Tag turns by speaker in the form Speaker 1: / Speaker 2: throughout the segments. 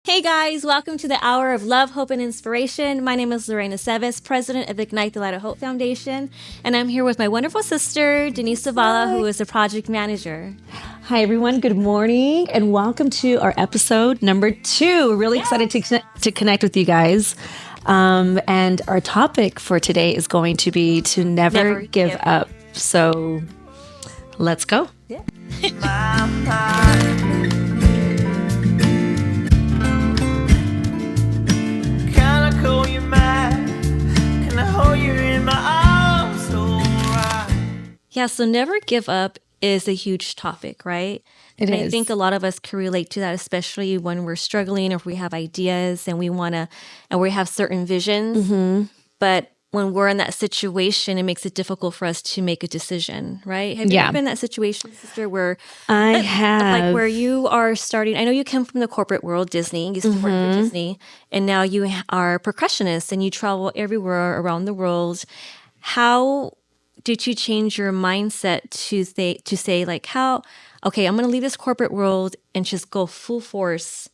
Speaker 1: Hey guys, welcome to the Hour of Love, Hope, and Inspiration. My name is Lorena Seves, president of Ignite the Light of Hope Foundation, and I'm here with my wonderful sister, Denise Zavala, who is the project manager.
Speaker 2: Hi, everyone. Good morning, and welcome to our episode number 2. We're really excited to connect with you guys. And our topic for today is going to be to never give up. So let's go.
Speaker 1: Yeah. Yeah, so never give up is a huge topic, right?
Speaker 2: It
Speaker 1: and
Speaker 2: is.
Speaker 1: I think a lot of us can relate to that, especially when we're struggling or if we have ideas and we have certain visions.
Speaker 2: Mm-hmm.
Speaker 1: But when we're in that situation, it makes it difficult for us to make a decision, right? Have you ever been in that situation, sister, where
Speaker 2: I have.
Speaker 1: Like where you are starting, I know you come from the corporate world, Disney, you used to work for Disney, and now you are a percussionist and you travel everywhere around the world. How did you change your mindset to say like, okay, I'm going to leave this corporate world and just go full force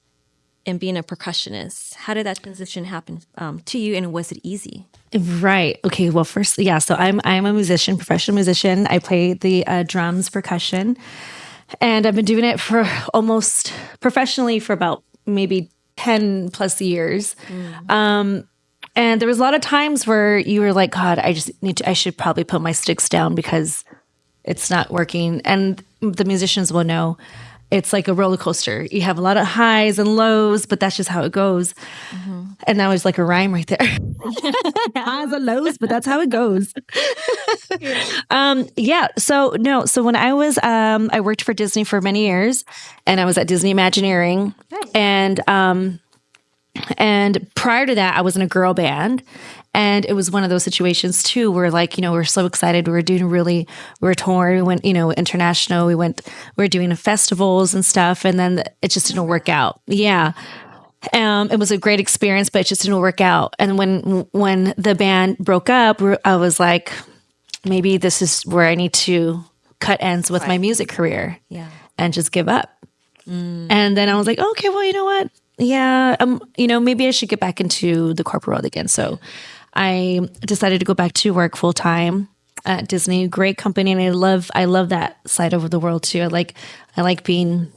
Speaker 1: in being a percussionist? How did that transition happen to you, and was it easy?
Speaker 2: Right. Okay. Well, first, so I'm a musician, professional musician. I play the drums, percussion, and I've been doing it for almost professionally for about maybe 10 plus years. And there was a lot of times where you were like, God, I should probably put my sticks down because it's not working. And the musicians will know it's like a roller coaster. You have a lot of highs and lows, but that's just how it goes. Mm-hmm. And that was like a rhyme right there. Highs and lows, but that's how it goes. So when I was, I worked for Disney for many years, and I was at Disney Imagineering. Nice. And prior to that, I was in a girl band, and it was one of those situations too, where we're so excited. We were touring, we went, international. We were doing festivals and stuff, and then it just didn't work out. Yeah. It was a great experience, but it just didn't work out. And when the band broke up, I was like, maybe this is where I need to cut ends with my music career, and just give up. And then I was like, okay, well, you know what? Yeah, maybe I should get back into the corporate world again. So I decided to go back to work full time at Disney. Great company, and I love that side of the world too. I like being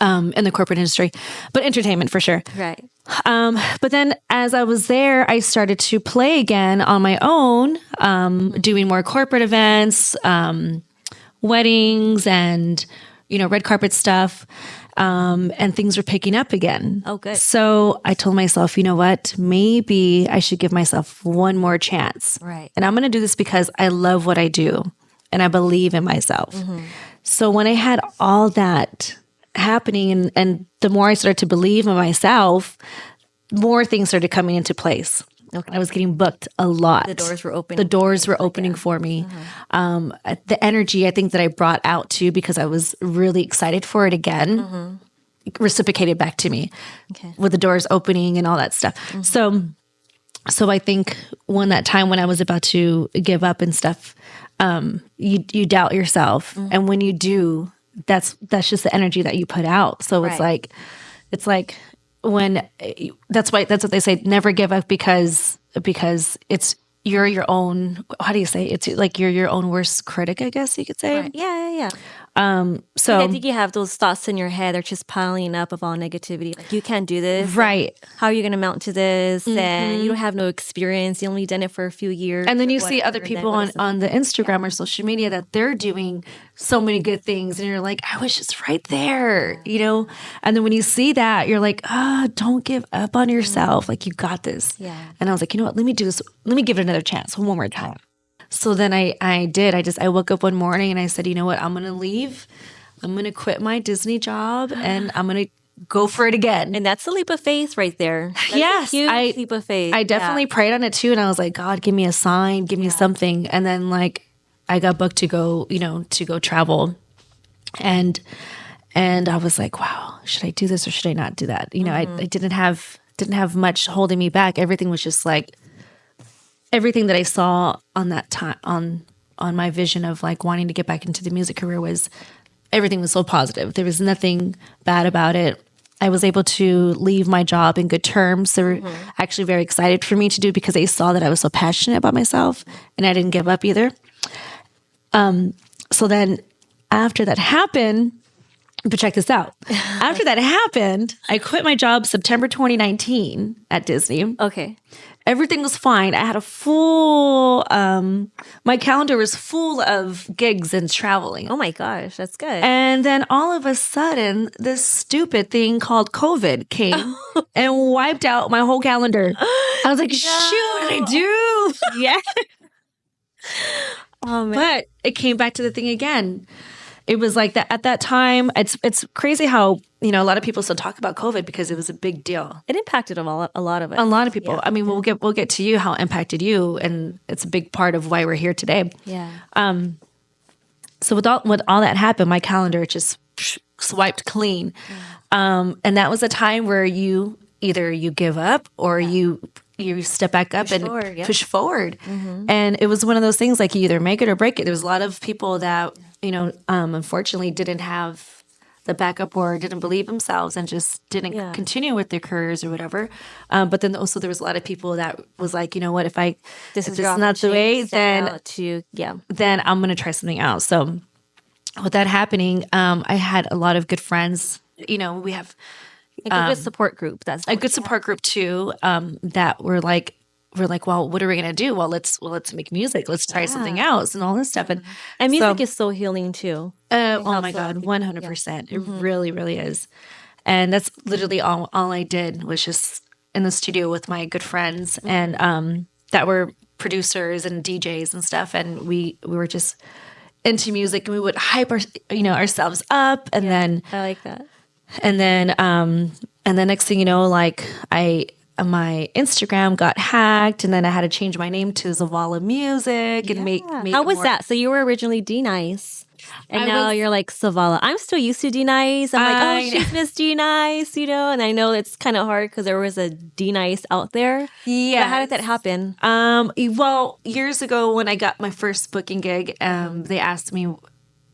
Speaker 2: in the corporate industry, but entertainment for sure.
Speaker 1: Right.
Speaker 2: But then as I was there, I started to play again on my own, doing more corporate events, weddings, and red carpet stuff. And things were picking up again.
Speaker 1: Oh, good.
Speaker 2: So I told myself, you know what? Maybe I should give myself one more chance.
Speaker 1: Right.
Speaker 2: And I'm going to do this because I love what I do and I believe in myself. Mm-hmm. So when I had all that happening and the more I started to believe in myself, more things started coming into place. Okay. I was getting booked a lot.
Speaker 1: The doors were opening.
Speaker 2: The doors were opening for me. The energy I think that I brought out too, because I was really excited for it again, reciprocated back to me with the doors opening and all that stuff. So I think when I was about to give up and stuff, you doubt yourself, and when you do, that's just the energy that you put out. So it's like. That's what they say, never give up because you're your own, how do you say, it's like you're your own worst critic, I guess you could say.
Speaker 1: Right. Yeah.
Speaker 2: So
Speaker 1: I think you have those thoughts in your head, they're just piling up of all negativity. Like, you can't do this.
Speaker 2: Right.
Speaker 1: How are you going to mount to this? And you don't have no experience. You only done it for a few years.
Speaker 2: And then you see other people on the Instagram or social media that they're doing so many good things. And you're like, I was just right there, And then when you see that, you're like, don't give up on yourself. Like, you got this.
Speaker 1: Yeah.
Speaker 2: And I was like, you know what? Let me do this. Let me give it another chance. One more time. So then I did. I woke up one morning and I said, you know what? I'm going to leave. I'm going to quit my Disney job and I'm going to go for it again.
Speaker 1: And that's a leap of faith right there. That's
Speaker 2: yes.
Speaker 1: a huge leap of faith.
Speaker 2: I definitely prayed on it too. And I was like, God, give me a sign, give me something. And then I got booked to go, to go travel. And I was like, wow, should I do this or should I not do that? I didn't have much holding me back. Everything was just like, everything that I saw on that time on my vision of wanting to get back into the music career was everything was so positive. There was nothing bad about it. I was able to leave my job in good terms. They were actually very excited for me to do because they saw that I was so passionate about myself and I didn't give up either. So then after that happened, but check this out. After that happened, I quit my job September 2019 at Disney.
Speaker 1: Okay.
Speaker 2: Everything was fine. I had a full, my calendar was full of gigs and traveling.
Speaker 1: Oh my gosh, that's good.
Speaker 2: And then all of a sudden, this stupid thing called COVID came and wiped out my whole calendar. I was like, shoot, what did I do? Yeah.
Speaker 1: Oh man.
Speaker 2: But it came back to the thing again. It was like that at that time. It's crazy how, a lot of people still talk about COVID because it was a big deal.
Speaker 1: It impacted a lot of it.
Speaker 2: A lot of people.
Speaker 1: Yeah.
Speaker 2: I mean, we'll get to you how it impacted you, and it's a big part of why we're here today.
Speaker 1: Yeah.
Speaker 2: So with all that happened, my calendar just swiped clean, and that was a time where you give up or you step back up and push forward. And it was one of those things like you either make it or break it. There was a lot of people that unfortunately didn't have the backup or didn't believe themselves and just didn't continue with their careers or whatever. But then also there was a lot of people that was like, you know what, if this is not the way, then I'm going to try something else. So with that happening, I had a lot of good friends. We have
Speaker 1: a good support group. That's
Speaker 2: a good support group too. That were like, well, what are we gonna do? Well, let's make music. Let's try something else and all this stuff. And
Speaker 1: music is so healing too.
Speaker 2: Oh my God, 100%. It really, really is. And that's literally all I did was just in the studio with my good friends and that were producers and DJs and stuff. And we were just into music and we would hype ourselves up. And then
Speaker 1: I like that.
Speaker 2: And then next thing you know, like my Instagram got hacked, and then I had to change my name to Zavala Music and make.
Speaker 1: How was that? So you were originally D Nice, and now you're like Zavala. I'm still used to D Nice. I'm like, she's Miss D Nice, and I know it's kind of hard because there was a D Nice out there.
Speaker 2: Yeah.
Speaker 1: But how did that happen?
Speaker 2: Well, years ago when I got my first booking gig, they asked me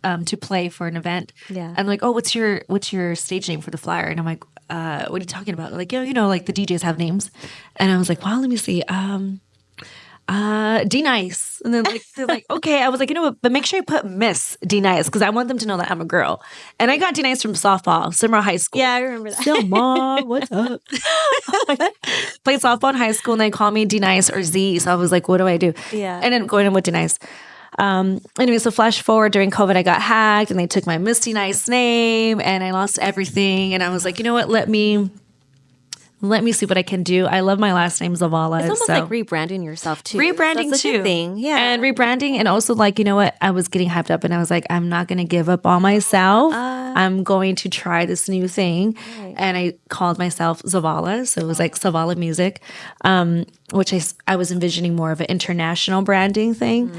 Speaker 2: to play for an event.
Speaker 1: Yeah.
Speaker 2: I'm like, oh, what's your stage name for the flyer? And I'm like, what are you talking about? Like, like the DJs have names. And I was like, wow, let me see. D Nice. And then they're like, okay. I was like, what? But make sure you put Miss D Nice because I want them to know that I'm a girl. And I got D Nice from softball, Summer High School.
Speaker 1: Yeah, I remember that.
Speaker 2: Still, Mom, what's up? Played softball in high school and they call me D Nice or Z. So I was like, what do I do?
Speaker 1: Yeah.
Speaker 2: And then going in with D Nice. Anyway, so flash forward during COVID, I got hacked and they took my Misty Nice name and I lost everything. And I was like, you know what? Let me see what I can do. I love my last name, Zavala.
Speaker 1: It's almost like rebranding yourself too.
Speaker 2: Rebranding
Speaker 1: That's a
Speaker 2: too.
Speaker 1: good thing. Yeah.
Speaker 2: And rebranding and also like, you know what? I was getting hyped up and I was like, I'm not going to give up on myself. I'm going to try this new thing. Right. And I called myself Zavala. So it was like Zavala Music, which I was envisioning more of an international branding thing.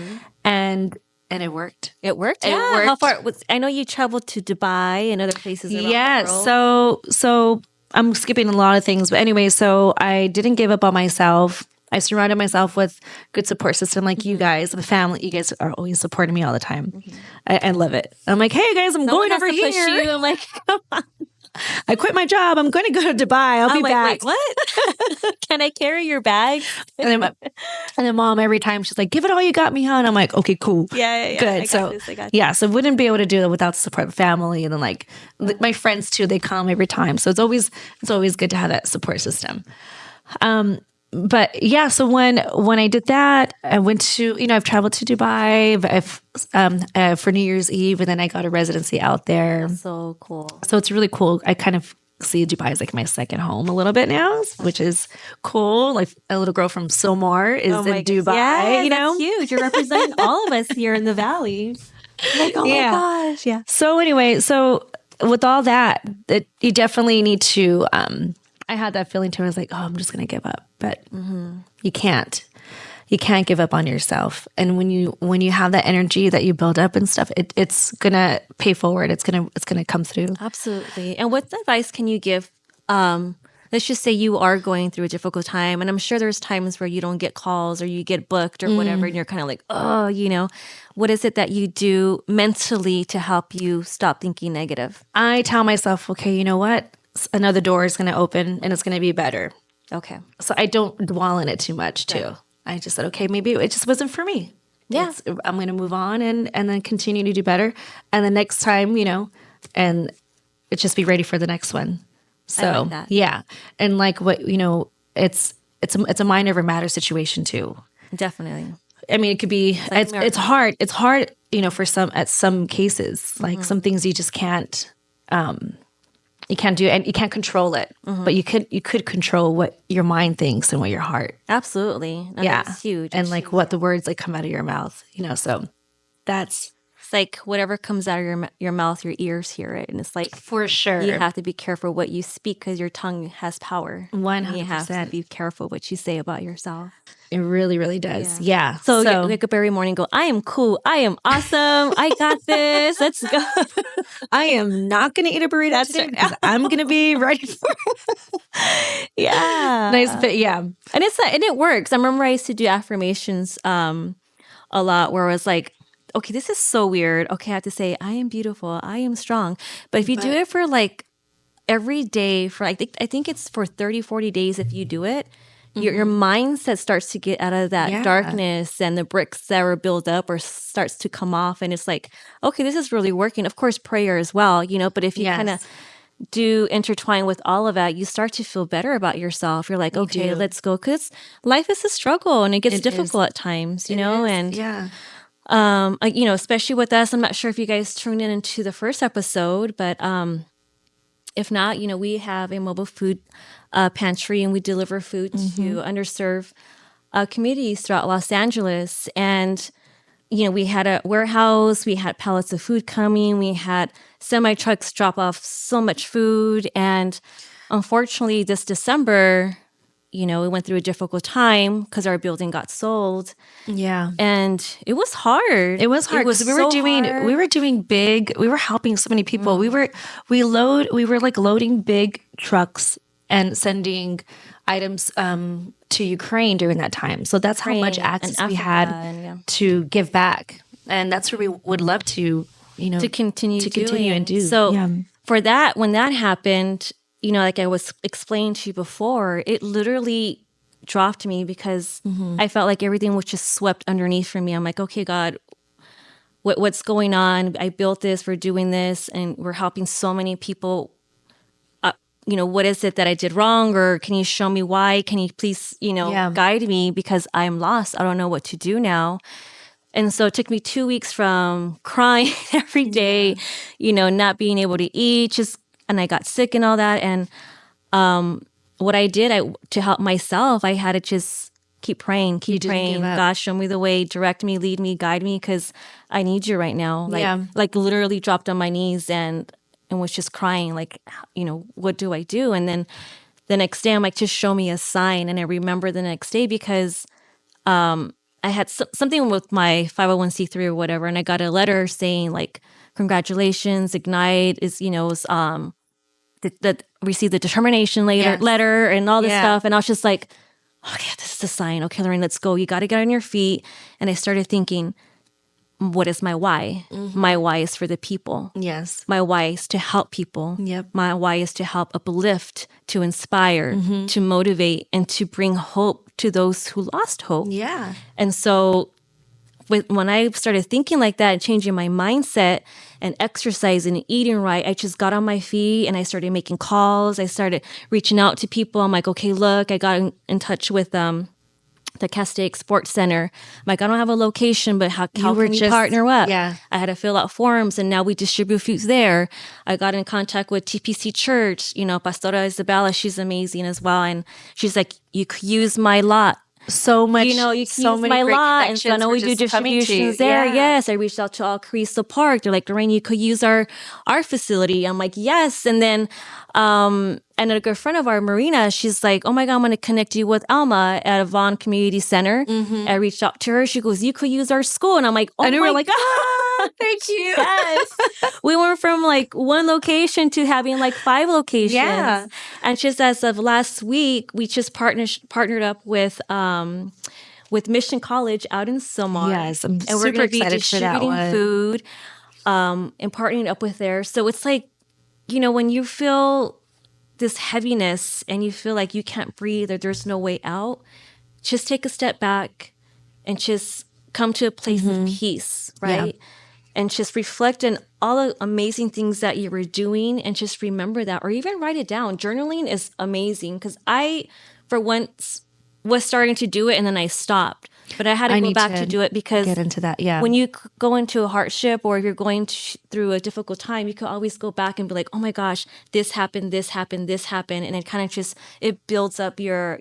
Speaker 2: And it worked.
Speaker 1: It worked?
Speaker 2: It worked.
Speaker 1: How far? I know you traveled to Dubai and other places around the world.
Speaker 2: So I'm skipping a lot of things. But anyway, so I didn't give up on myself. I surrounded myself with good support system like you guys, the family. You guys are always supporting me all the time. I love it. I'm like, hey guys, I'm going over here. Push you.
Speaker 1: I'm like, come on.
Speaker 2: I quit my job. I'm going to go to Dubai. I'll be back.
Speaker 1: Wait, what? Can I carry your bag?
Speaker 2: And then mom, every time she's like, give it all you got me, hon. I'm like, okay, cool.
Speaker 1: Yeah.
Speaker 2: Good. So wouldn't be able to do it without the support of family. And then like my friends too, they come every time. So it's always good to have that support system. But yeah, so when I did that, I went to, I've traveled to Dubai for New Year's Eve, and then I got a residency out there.
Speaker 1: So cool.
Speaker 2: So it's really cool. I kind of see Dubai as like my second home a little bit now, which is cool. Like a little girl from Somar is in Dubai.
Speaker 1: Yeah, that's huge. You're representing all of us here in the Valley. Like, oh my gosh. Yeah.
Speaker 2: So anyway, with all that, you definitely need to, I had that feeling too. I was like, oh, I'm just going to give up. But you can't. You can't give up on yourself. And when you have that energy that you build up and stuff, it's going to pay forward. It's going to come through.
Speaker 1: Absolutely. And what advice can you give? Let's just say you are going through a difficult time. And I'm sure there's times where you don't get calls or you get booked or whatever. And you're kind of like, oh, what is it that you do mentally to help you stop thinking negative?
Speaker 2: I tell myself, okay, you know what? another door is going to open and it's going to be better.
Speaker 1: Okay.
Speaker 2: So I don't dwell in it too much too.
Speaker 1: Right.
Speaker 2: I just said, okay, maybe it just wasn't for me.
Speaker 1: Yeah.
Speaker 2: I'm going to move on and then continue to do better. And the next time, and it's just be ready for the next one. So
Speaker 1: I like that.
Speaker 2: yeah. And like what, it's a mind over matter situation too.
Speaker 1: Definitely.
Speaker 2: I mean, it could be, it's hard. It's hard, for some cases, like some things you just can't, you can't do, and you can't control it, but you could control what your mind thinks and what your heart.
Speaker 1: Absolutely. No, that's huge.
Speaker 2: And like what the words that come out of your mouth, so that's.
Speaker 1: It's like whatever comes out of your mouth, your ears hear it. And it's like,
Speaker 2: for sure,
Speaker 1: you have to be careful what you speak because your tongue has power.
Speaker 2: 100%.
Speaker 1: You have to be careful what you say about yourself.
Speaker 2: It really, really does. Yeah.
Speaker 1: So you wake up every morning and go, I am cool. I am awesome. I got this. Let's go.
Speaker 2: I am not going to eat a burrito today because I'm going to be ready for it.
Speaker 1: Yeah.
Speaker 2: Nice. But yeah.
Speaker 1: And it works. I remember I used to do affirmations a lot where I was like, okay, this is so weird. Okay, I have to say, I am beautiful. I am strong. But if you do it for like every day for, I think it's for 30, 40 days if you do it, your mindset starts to get out of that darkness and the bricks that were built up or starts to come off. And it's like, okay, this is really working. Of course, prayer as well, but if you kind of do intertwine with all of that, you start to feel better about yourself. You're like, okay, let's go. Because life is a struggle and it gets difficult at times, and especially with us. I'm not sure if you guys tuned into the first episode, but if not, we have a mobile food pantry and we deliver food to underserved communities throughout Los Angeles. And, we had a warehouse, we had pallets of food coming, we had semi-trucks drop off so much food. And unfortunately, this December, we went through a difficult time because our building got sold.
Speaker 2: Yeah.
Speaker 1: And it was hard.
Speaker 2: It was hard because we were doing big, we were helping so many people. We were like loading big trucks and sending items to Ukraine during that time. So that's how much access we had to give back. And that's where we would love to,
Speaker 1: to continue
Speaker 2: and do.
Speaker 1: So for that, when that happened, like I was explaining to you before, it literally dropped me because I felt like everything was just swept underneath for me. I'm like, okay, God, what's going on? I built this, we're doing this, and we're helping so many people. What is it that I did wrong? Or can you show me why? Can you please, guide me because I'm lost. I don't know what to do now. And so it took me 2 weeks from crying every day, not being able to eat, and I got sick and all that. And what I did, to help myself, I had to just keep praying. God, show me the way, direct me, lead me, guide me, because I need you right now. Like literally dropped on my knees and was just crying, like, what do I do? And then the next day, I'm like, just show me a sign. And I remember the next day because I had something with my 501c3 or whatever, and I got a letter saying like, congratulations, Ignite is, that received the determination letter and all this stuff. And I was just like, okay, this is a sign. Okay, Lorraine, let's go. You got to get on your feet. And I started thinking, what is my why? My why is for the people.
Speaker 2: Yes.
Speaker 1: My why is to help people.
Speaker 2: Yep.
Speaker 1: My why is to help uplift, to inspire, to motivate, and to bring hope to those who lost hope.
Speaker 2: Yeah.
Speaker 1: And so when I started thinking like that and changing my mindset and exercising and eating right, I just got on my feet and I started making calls. I started reaching out to people. I'm like, okay, look, I got in touch with the Castaic Sports Center. I'm like, I don't have a location, but how can we partner up?
Speaker 2: Yeah.
Speaker 1: I had to fill out forms and now we distribute foods there. I got in contact with TPC Church, Pastora Isabella, she's amazing as well. And she's like, you could use my lot.
Speaker 2: So much,
Speaker 1: you can
Speaker 2: so
Speaker 1: use
Speaker 2: many
Speaker 1: my
Speaker 2: great
Speaker 1: lot. And so I know we do
Speaker 2: just coming to
Speaker 1: distributions
Speaker 2: you.
Speaker 1: there.
Speaker 2: Yeah.
Speaker 1: Yes. I reached out to All Carrizo Park. They're like, Lorraine, you could use our facility. I'm like, yes. And then, and a good friend of our, Marina, she's like, oh my God, I'm going to connect you with Alma at Avon Community Center. I reached out to her. She goes, you could use our school. And I'm like, oh
Speaker 2: and
Speaker 1: my
Speaker 2: we're like,
Speaker 1: God.
Speaker 2: Thank you.
Speaker 1: Yes. We went from like one location to having like 5 locations.
Speaker 2: Yeah.
Speaker 1: And just as of last week, we just partnered up with Mission College out in Silmar.
Speaker 2: Yes, I'm
Speaker 1: and
Speaker 2: super
Speaker 1: we're going to be
Speaker 2: excited for that
Speaker 1: distributing
Speaker 2: one.
Speaker 1: food and partnering up with there. So it's like, when you feel this heaviness and you feel like you can't breathe or there's no way out, just take a step back and just come to a place of peace, right? And just reflect on all the amazing things that you were doing and just remember that, or even write it down. Journaling is amazing because I, for once, was starting to do it and then I stopped. But I had to go back to do it because
Speaker 2: get into that. Yeah.
Speaker 1: When you go into a hardship or you're going through a difficult time, you can always go back and be like, oh my gosh, this happened, this happened, this happened. And it kind of just, it builds up your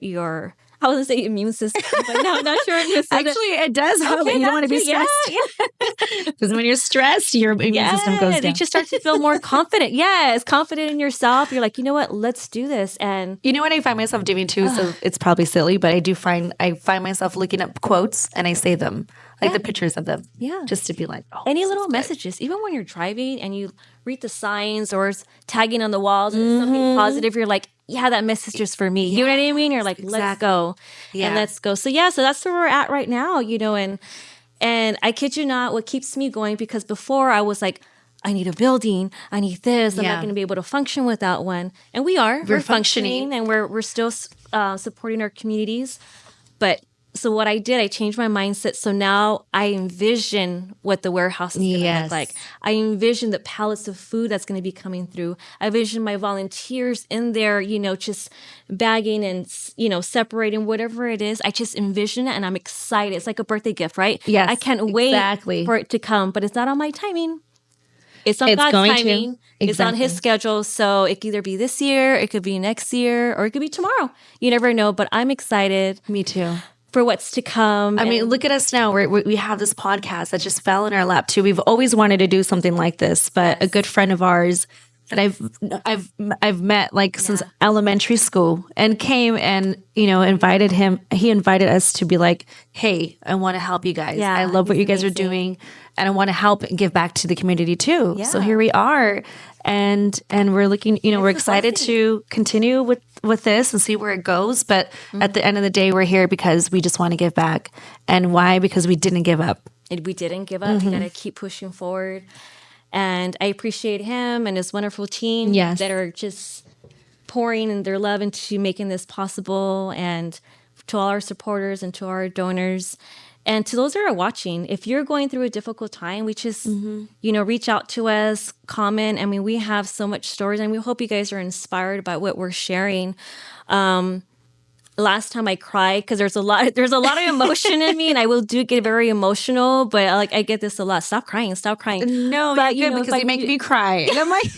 Speaker 1: I was going to say immune system, but no, not sure immune system.
Speaker 2: Actually, it does help. You don't want to be stressed. Because when you're stressed, your immune system goes down.
Speaker 1: You just start to feel more confident. Yes, confident in yourself. You're like, you know what? Let's do this. And
Speaker 2: you know what I find myself doing too? So it's probably silly, but I find myself looking up quotes and I say them, like the pictures of them.
Speaker 1: Yeah.
Speaker 2: Just to be like, oh,
Speaker 1: any little messages, even when you're driving and you read the signs or it's tagging on the walls and it's something positive, you're like, yeah, that message is for me. You know what I mean? You're like, let's go. And let's go. So so that's where we're at right now, and I kid you not, what keeps me going, because before I was like, I need a building, I need this, I'm not going to be able to function without one. And we're functioning and we're still supporting our communities. But so what I did, I changed my mindset. So now I envision what the warehouse is going to look like. I envision the pallets of food that's going to be coming through. I envision my volunteers in there, just bagging and, separating whatever it is. I just envision it and I'm excited. It's like a birthday gift, right?
Speaker 2: Yes,
Speaker 1: I can't wait for it to come, but it's not on my timing. It's on God's timing. It's on His schedule. So it could either be this year, it could be next year, or it could be tomorrow. You never know, but I'm excited.
Speaker 2: Me too.
Speaker 1: For what's to come.
Speaker 2: I mean, look at us now. We have this podcast that just fell in our lap too. We've always wanted to do something like this, but a good friend of ours that I've met since elementary school and came and invited him. He invited us to be like, hey, I want to help you guys.
Speaker 1: Yeah,
Speaker 2: I love what you guys are doing, and I want to help and give back to the community too.
Speaker 1: Yeah.
Speaker 2: So here we are. And we're looking, we're excited to continue with this and see where it goes. But at the end of the day, we're here because we just want to give back. And why? Because we didn't give up.
Speaker 1: We didn't give up. You got to keep pushing forward. And I appreciate him and his wonderful team that are just pouring in their love into making this possible. And to all our supporters and to our donors. And to those that are watching, if you're going through a difficult time, we just, reach out to us, comment. I mean, we have so much stories, and we hope you guys are inspired by what we're sharing. Last time I cried because there's a lot of emotion in me, and I do get very emotional. But I get this a lot. Stop crying.
Speaker 2: No, but because you make me cry. And I'm like,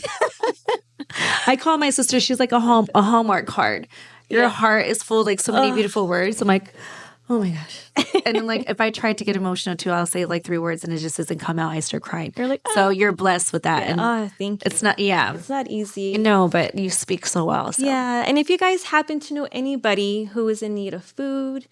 Speaker 2: I call my sister. She's like a Hallmark card. Your heart is full of so many beautiful words. I'm like, oh my gosh. And then if I try to get emotional too, I'll say 3 words and it just doesn't come out. I start crying.
Speaker 1: You're like,
Speaker 2: so you're blessed with that.
Speaker 1: And thank you.
Speaker 2: It's not,
Speaker 1: it's not easy.
Speaker 2: No, but you speak so well. So.
Speaker 1: Yeah. And if you guys happen to know anybody who is in need of food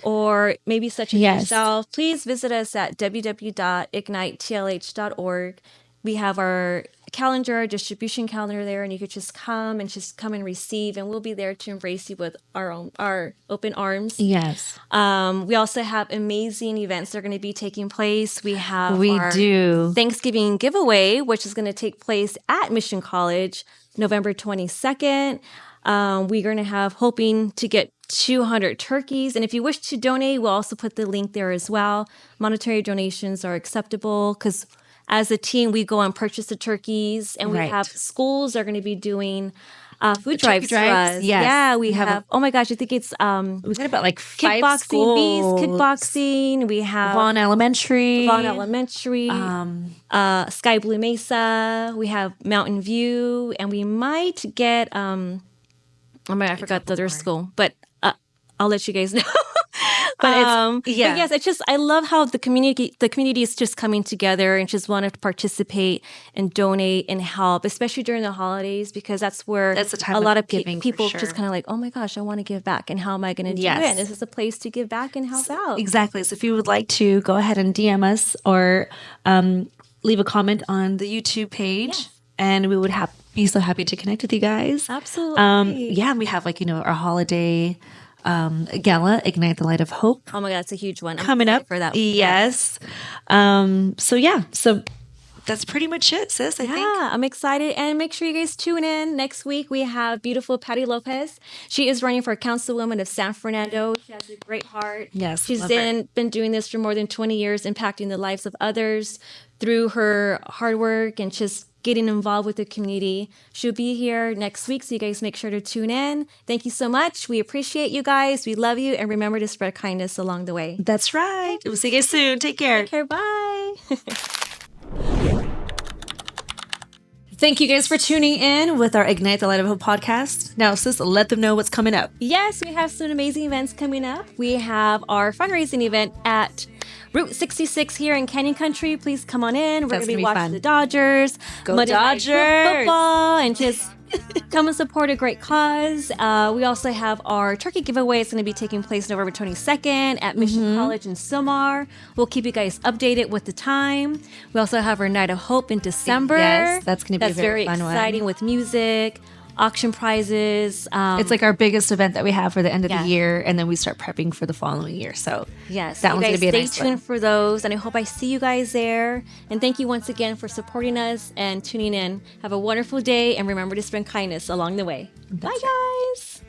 Speaker 1: or maybe such as yourself, please visit us at www.ignitetlh.org. We have our calendar, our distribution calendar there, and you could just come and receive, and we'll be there to embrace you with our open arms.
Speaker 2: Yes.
Speaker 1: We also have amazing events that are going to be taking place. We
Speaker 2: do
Speaker 1: Thanksgiving giveaway, which is going to take place at Mission College, November 22nd. We're going to hoping to get 200 turkeys. And if you wish to donate, we'll also put the link there as well. Monetary donations are acceptable because as a team, we go and purchase the turkeys, and we have schools that are going to be doing food drives for us.
Speaker 2: Yes.
Speaker 1: Yeah, we have. Oh my gosh, I think it's
Speaker 2: we got about 5
Speaker 1: kickboxing,
Speaker 2: schools.
Speaker 1: Kickboxing. We have
Speaker 2: Vaughn Elementary,
Speaker 1: Sky Blue Mesa. We have Mountain View, and we might get. I forgot the other school, but I'll let you guys know. But yes, it's just I love how the community is just coming together and just want to participate and donate and help, especially during the holidays, because that's where
Speaker 2: the time
Speaker 1: a lot of
Speaker 2: people
Speaker 1: people just kind of like, oh my gosh, I want to give back, and how am I going to do it? And this is a place to give back and help out.
Speaker 2: Exactly. So if you would like to go ahead and DM us or leave a comment on the YouTube page, and we would be so happy to connect with you guys.
Speaker 1: Absolutely.
Speaker 2: And we have our holiday gala, Ignite the Light of Hope.
Speaker 1: Oh my God, it's a huge one.
Speaker 2: Coming up
Speaker 1: for that.
Speaker 2: Yes. So that's that's pretty much it, sis, I think.
Speaker 1: Yeah, I'm excited. And make sure you guys tune in. Next week, we have beautiful Patty Lopez. She is running for Councilwoman of San Fernando. She has a great heart.
Speaker 2: Yes,
Speaker 1: She's
Speaker 2: love her.
Speaker 1: been doing this for more than 20 years, impacting the lives of others through her hard work and just getting involved with the community. She'll be here next week, so you guys make sure to tune in. Thank you so much. We appreciate you guys. We love you. And remember to spread kindness along the way.
Speaker 2: That's right. We'll see you guys soon. Take care.
Speaker 1: Take care. Bye.
Speaker 2: Thank you guys for tuning in with our Ignite the Light of Hope podcast. Now, sis, let them know what's coming up.
Speaker 1: Yes, we have some amazing events coming up. We have our fundraising event at Route 66 here in Canyon Country. Please come on in. We're going to be watching
Speaker 2: fun.
Speaker 1: the Dodgers.
Speaker 2: Go
Speaker 1: Monday Night
Speaker 2: Dodgers!
Speaker 1: Football, and just come and support a great cause. We also have our turkey giveaway. It's going to be taking place November 22nd at Mission College in Sylmar. We'll keep you guys updated with the time. We also have our Night of Hope in December.
Speaker 2: Yes, that's going to be a very fun
Speaker 1: exciting
Speaker 2: one.
Speaker 1: with music, auction prizes.
Speaker 2: It's like our biggest event that we have for the end of the year, and then we start prepping for the following year. So
Speaker 1: yes,
Speaker 2: that one's going to be a nice one.
Speaker 1: Stay tuned for those, and I hope I see you guys there. And thank you once again for supporting us and tuning in. Have a wonderful day, and remember to spread kindness along the way. Bye, guys.